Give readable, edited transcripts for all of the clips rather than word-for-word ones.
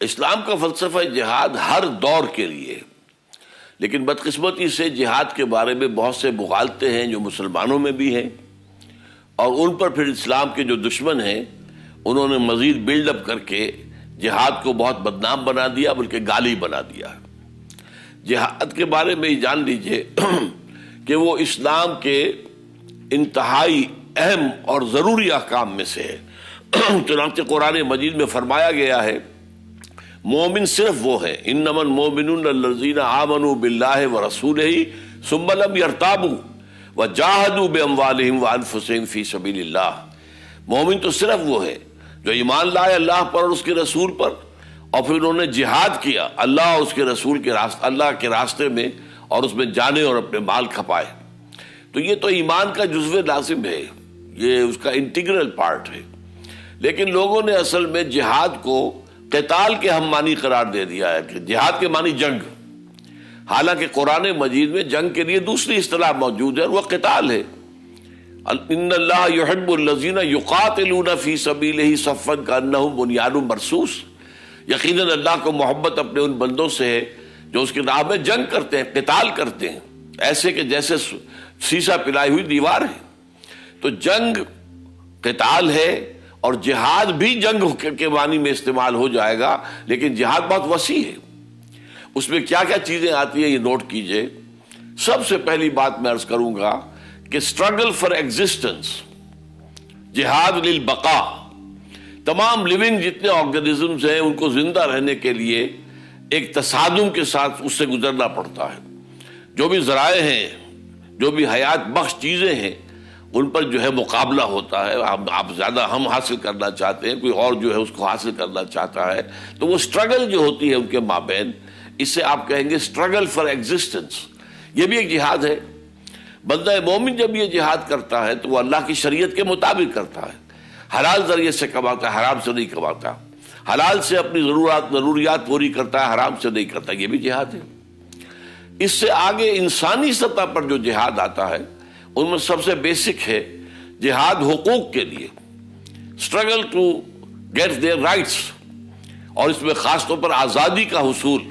اسلام کا فلسفہ جہاد ہر دور کے لیے، لیکن بدقسمتی سے جہاد کے بارے میں بہت سے مغالطے ہیں جو مسلمانوں میں بھی ہیں، اور ان پر پھر اسلام کے جو دشمن ہیں انہوں نے مزید بلڈ اپ کر کے جہاد کو بہت بدنام بنا دیا، بلکہ گالی بنا دیا۔ جہاد کے بارے میں یہ جان لیجئے کہ وہ اسلام کے انتہائی اہم اور ضروری احکام میں سے ہے۔ چنانچہ قرآن مجید میں فرمایا گیا ہے مومن صرف وہ ہے، انما المؤمنون الذین آمنوا باللہ ورسولہ ثم لم یرتابوا وجاہدوا باموالہم وانفسہم فی سبیل اللہ۔ مومن تو صرف وہ ہے جو ایمان لائے اللہ پر اور اس کے رسول پر، اور پھر انہوں نے جہاد کیا اللہ اور اس کے رسول کے راستے، اللہ کے راستے میں، اور اس میں جانے اور اپنے مال کھپائے۔ تو یہ تو ایمان کا جزو لازم ہے، یہ اس کا انٹیگرل پارٹ ہے۔ لیکن لوگوں نے اصل میں جہاد کو قتال کے ہم معنی قرار دے دیا ہے کہ جہاد کے معنی جنگ، حالانکہ قرآن مجید میں جنگ کے لیے دوسری اصطلاح موجود ہے اور وہ قتال ہے۔ ان اللہ یحب الذین یقاتلون فی سبیلہ صفا کانہم بنیان مرصوص۔ یقیناً اللہ کو محبت اپنے ان بندوں سے ہے جو اس کے راہ میں جنگ کرتے ہیں، قتال کرتے ہیں، ایسے کہ جیسے سیسا پلائی ہوئی دیوار ہے۔ تو جنگ قتال ہے، اور جہاد بھی جنگ کے معنی میں استعمال ہو جائے گا، لیکن جہاد بہت وسیع ہے۔ اس میں کیا کیا چیزیں آتی ہیں یہ نوٹ کیجئے۔ سب سے پہلی بات میں عرض کروں گا کہ اسٹرگل فار ایگزسٹنس، جہاد للبقاء، تمام لیونگ جتنے آرگنزمز ہیں ان کو زندہ رہنے کے لیے ایک تصادم کے ساتھ اس سے گزرنا پڑتا ہے۔ جو بھی ذرائع ہیں، جو بھی حیات بخش چیزیں ہیں، ان پر جو ہے مقابلہ ہوتا ہے۔ آپ زیادہ ہم حاصل کرنا چاہتے ہیں، کوئی اور جو ہے اس کو حاصل کرنا چاہتا ہے، تو وہ اسٹرگل جو ہوتی ہے ان کے مابین، اس سے آپ کہیں گے اسٹرگل فار ایگزسٹنس۔ یہ بھی ایک جہاد ہے۔ بندہ مومن جب یہ جہاد کرتا ہے تو وہ اللہ کی شریعت کے مطابق کرتا ہے، حلال ذریعے سے کماتا ہے، حرام سے نہیں کماتا، حلال سے اپنی ضروریات پوری کرتا ہے، حرام سے نہیں کرتا، یہ بھی جہاد ہے۔ اس سے آگے انسانی سطح پر جو جہاد آتا ہے ان میں سب سے بیسک ہے جہاد حقوق کے لیے، struggle to get their rights, اور اس میں خاص طور پر آزادی کا حصول،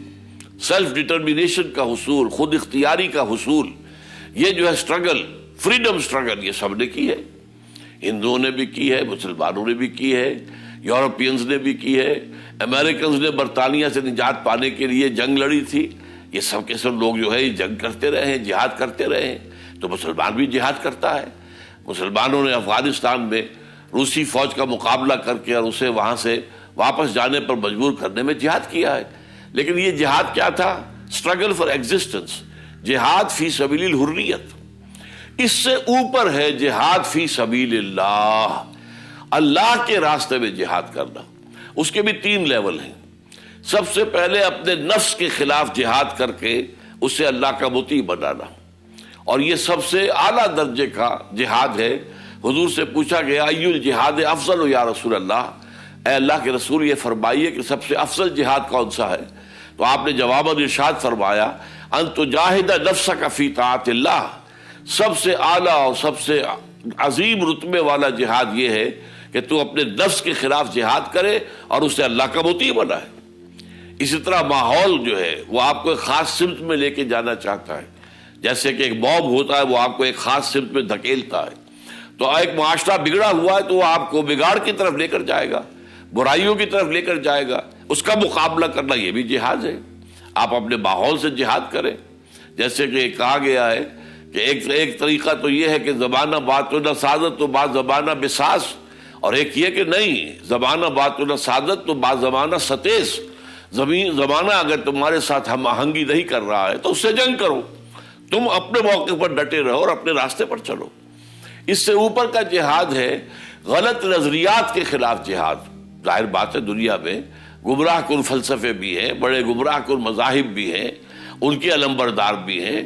سیلف ڈٹرمینیشن کا حصول، خود اختیاری کا حصول۔ یہ جو ہے اسٹرگل، فریڈم اسٹرگل، یہ سب نے کی ہے، ہندوؤں نے بھی کی ہے، مسلمانوں نے بھی کی ہے، یورپینز نے بھی کی ہے، امریکنز نے برطانیہ سے نجات پانے کے لیے جنگ لڑی تھی۔ یہ سب کے سب لوگ جو ہے یہ جنگ کرتے رہے ہیں، جہاد کرتے رہے ہیں۔ تو مسلمان بھی جہاد کرتا ہے۔ مسلمانوں نے افغانستان میں روسی فوج کا مقابلہ کر کے اور اسے وہاں سے واپس جانے پر مجبور کرنے میں جہاد کیا ہے۔ لیکن یہ جہاد کیا تھا؟ اسٹرگل فار ایگزسٹنس، جہاد فی سبیل الحریت۔ اس سے اوپر ہے جہاد فی سبیل اللہ، اللہ کے راستے میں جہاد کرنا۔ اس کے بھی 3 لیول ہیں۔ سب سے پہلے اپنے نفس کے خلاف جہاد کر کے اسے اللہ کا مطیع بنانا، اور یہ سب سے اعلیٰ درجے کا جہاد ہے۔ حضور سے پوچھا گیا ای الجہاد افضل یا رسول اللہ، اے اللہ کے رسول یہ فرمائیے کہ سب سے افضل جہاد کون سا ہے؟ تو آپ نے جواباً ارشاد فرمایا ان تجاہد نفسک فی طاعت اللہ، سب سے اعلیٰ اور سب سے عظیم رتبے والا جہاد یہ ہے کہ تو اپنے نفس کے خلاف جہاد کرے اور اسے اللہ کا مطیع بنائے۔ اسی طرح ماحول جو ہے وہ آپ کو ایک خاص سمت میں لے کے جانا چاہتا ہے، جیسے کہ ایک موب ہوتا ہے وہ آپ کو ایک خاص سمت میں دھکیلتا ہے۔ تو ایک معاشرہ بگڑا ہوا ہے تو وہ آپ کو بگاڑ کی طرف لے کر جائے گا، برائیوں کی طرف لے کر جائے گا، اس کا مقابلہ کرنا یہ بھی جہاد ہے۔ آپ اپنے ماحول سے جہاد کریں، جیسے کہ کہا گیا ہے کہ ایک طریقہ تو یہ ہے کہ زبانہ بات و نہ سازت تو بعض زبانہ بساز، اور ایک یہ کہ نہیں، زبانہ بات و نہ سازت تو بعض زمانہ ستیز۔ زمانہ اگر تمہارے ساتھ ہم آہنگی نہیں کر رہا ہے تو اس سے جنگ کرو، تم اپنے موقع پر ڈٹے رہو اور اپنے راستے پر چلو۔ اس سے اوپر کا جہاد ہے غلط نظریات کے خلاف جہاد۔ ظاہر بات ہے دنیا میں گمراہ کن فلسفے بھی ہیں، بڑے گمراہ کن مذاہب بھی ہیں، ان کے علمبردار بھی ہیں۔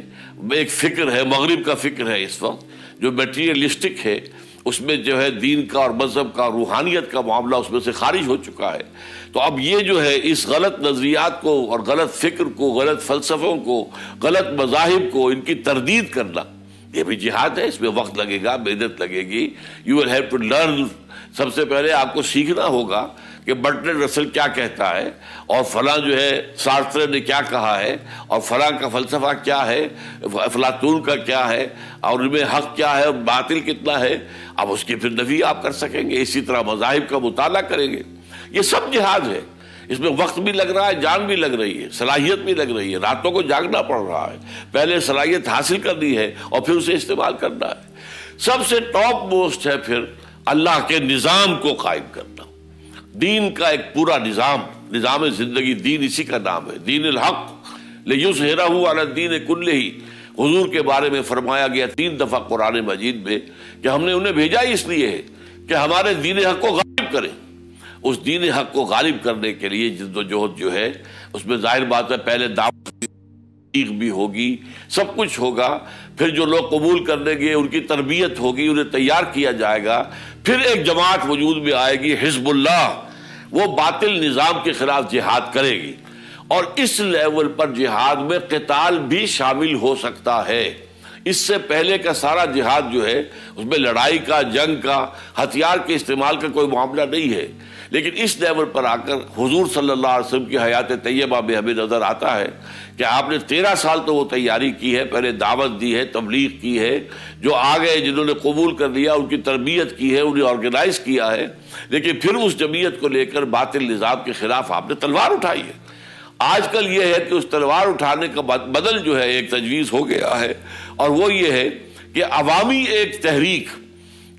ایک فکر ہے، مغرب کا فکر ہے اس وقت جو میٹیریلسٹک ہے، اس میں جو ہے دین کا اور مذہب کا، روحانیت کا معاملہ اس میں سے خارج ہو چکا ہے۔ تو اب یہ جو ہے اس غلط نظریات کو اور غلط فکر کو، غلط فلسفوں کو، غلط مذاہب کو، ان کی تردید کرنا، یہ بھی جہاد ہے۔ اس میں وقت لگے گا، محنت لگے گی، you will have to learn. سب سے پہلے آپ کو سیکھنا ہوگا کہ برٹرینڈ رسل کیا کہتا ہے اور فلاں جو ہے سارترے نے کیا کہا ہے اور فلاں کا فلسفہ کیا ہے، افلاطون کا کیا ہے، اور ان میں حق کیا ہے اور باطل کتنا ہے، اب اس کی پھر نفی آپ کر سکیں گے۔ اسی طرح مذاہب کا مطالعہ کریں گے۔ یہ سب جہاد ہے، اس میں وقت بھی لگ رہا ہے، جان بھی لگ رہی ہے، صلاحیت بھی لگ رہی ہے، راتوں کو جاگنا پڑ رہا ہے، پہلے صلاحیت حاصل کرنی ہے اور پھر اسے استعمال کرنا ہے۔ سب سے ٹاپ موسٹ ہے پھر اللہ کے نظام کو قائم کرنا، دین کا ایک پورا نظام زندگی، دین اسی کا نام ہے، دین الحق لِیُظْہِرَہُ عَلَى الدِّینِ کُلِّهِ۔ حضور کے بارے میں فرمایا گیا 3 دفعہ قرآن مجید میں کہ ہم نے انہیں بھیجا اس لیے ہے کہ ہمارے دین حق کو غالب کریں۔ اس دین حق کو غالب کرنے کے لیے جد و جہد جو ہے اس میں ظاہر بات ہے پہلے دعوت بھی ہوگی، سب کچھ ہوگا، پھر جو لوگ قبول کرنے گے ان کی تربیت ہوگی، انہیں تیار کیا جائے گا، پھر ایک جماعت وجود میں آئے گی حزب اللہ، وہ باطل نظام کے خلاف جہاد کرے گی۔ اور اس لیول پر جہاد میں قتال بھی شامل ہو سکتا ہے۔ اس سے پہلے کا سارا جہاد جو ہے اس میں لڑائی کا، جنگ کا، ہتھیار کے استعمال کا کوئی معاملہ نہیں ہے، لیکن اس لیول پر آ کر حضور صلی اللہ علیہ وسلم کی حیات طیبہ میں ہمیں نظر آتا ہے کہ آپ نے 13 سال تو وہ تیاری کی ہے، پہلے دعوت دی ہے، تبلیغ کی ہے، جو آ گئے جنہوں نے قبول کر لیا ان کی تربیت کی ہے، انہیں آرگنائز کیا ہے، لیکن پھر اس جمعیت کو لے کر باطل نظام کے خلاف آپ نے تلوار اٹھائی ہے۔ آج کل یہ ہے کہ اس تلوار اٹھانے کا بدل جو ہے ایک تجویز ہو گیا ہے، اور وہ یہ ہے کہ عوامی ایک تحریک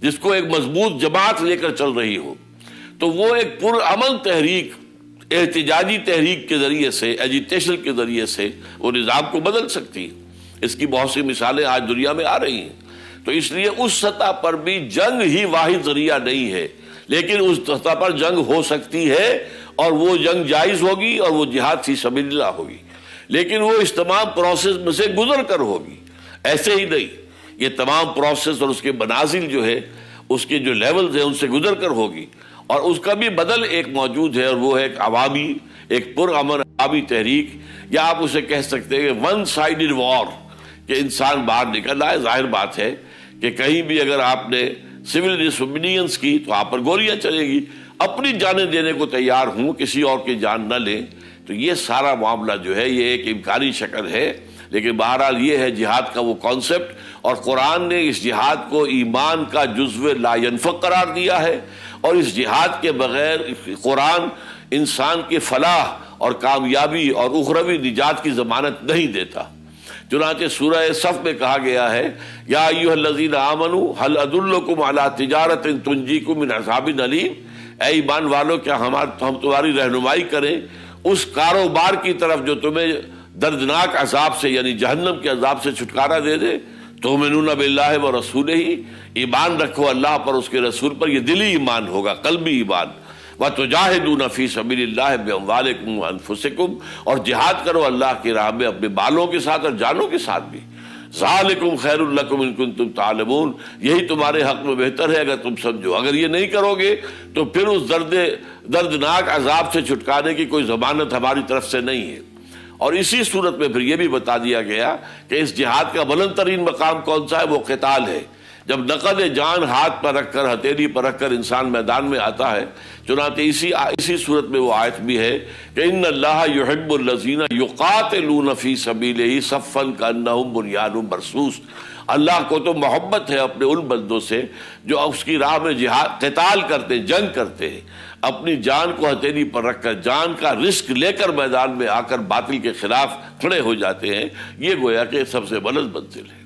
جس کو ایک مضبوط جماعت لے کر چل رہی ہو، تو وہ ایک پرامن تحریک، احتجاجی تحریک کے ذریعے سے، ایجیٹیشن کے ذریعے سے وہ نظام کو بدل سکتی ہے۔ اس کی بہت سی مثالیں آج دنیا میں آ رہی ہیں۔ تو اس لیے اس سطح پر بھی جنگ ہی واحد ذریعہ نہیں ہے، لیکن اس سطح پر جنگ ہو سکتی ہے، اور وہ جنگ جائز ہوگی اور وہ جہاد فی سبیل اللہ ہوگی، لیکن وہ اس تمام پروسیس میں سے گزر کر ہوگی، ایسے ہی نہیں۔ یہ تمام پروسیس اور اس کے منازل جو ہے، اس کے جو لیولز ہیں ان سے گزر کر ہوگی، اور اس کا بھی بدل ایک موجود ہے، اور وہ ہے ایک عوامی، ایک پرامن عوامی تحریک، یا آپ اسے کہہ سکتے ہیں کہ ون سائیڈڈ وار، کہ انسان باہر نکل آئے۔ ظاہر بات ہے کہ کہیں بھی اگر آپ نے سول ڈس اوبیڈینس کی تو آپ پر گولیاں چلے گی، اپنی جانیں دینے کو تیار ہوں، کسی اور کی جان نہ لیں۔ تو یہ سارا معاملہ جو ہے یہ ایک امکانی شکل ہے، لیکن بہرحال یہ ہے جہاد کا وہ کانسیپٹ، اور قرآن نے اس جہاد کو ایمان کا جزو لا ینفق قرار دیا ہے، اور اس جہاد کے بغیر قرآن انسان کے فلاح اور کامیابی اور اخروی نجات کی ضمانت نہیں دیتا۔ چنانچہ سورہ صف میں کہا گیا ہے، یا ایھا الذین آمنوا هل ادلکم علی تجارۃ تنجیکم من عذاب علیم، اے ایمان والو کیا ہم تمہاری رہنمائی کریں اس کاروبار کی طرف جو تمہیں دردناک عذاب سے یعنی جہنم کے عذاب سے چھٹکارا دے دے۔ تؤمنون باللہ ورسولہ، ایمان رکھو اللہ پر، اس کے رسول پر، یہ دلی ایمان ہوگا، قلبی ایمان۔ وتجاہدون فی سبیل اللہ باموالکم وانفسکم، اور جہاد کرو اللہ کی راہ میں اپنے بالوں کے ساتھ اور جانوں کے ساتھ بھی۔ ذالکم خیر لکم ان کنتم تعلمون، یہی تمہارے حق میں بہتر ہے اگر تم سمجھو۔ اگر یہ نہیں کرو گے تو پھر اس دردناک عذاب سے چھٹکانے کی کوئی ضمانت ہماری طرف سے نہیں ہے۔ اور اسی صورت میں پھر یہ بھی بتا دیا گیا کہ اس جہاد کا بلند ترین مقام کون سا ہے، وہ قتال ہے۔ جب نقد جان ہاتھ پر رکھ کر، ہتھیلی پر رکھ کر انسان میدان میں آتا ہے، چنانچہ اسی صورت میں وہ آیت بھی ہے کہ ان اللہ یحب الذین یقاتلون فی سبیلہ صفا کانہم بنیان مرصوص، اللہ کو تو محبت ہے اپنے ان بندوں سے جو اس کی راہ میں جہاد قتال کرتے، جنگ کرتے ہیں، اپنی جان کو ہتھیلی پر رکھ کر، جان کا رسک لے کر میدان میں آ کر باطل کے خلاف کھڑے ہو جاتے ہیں۔ یہ گویا کہ سب سے بلند منزل ہے۔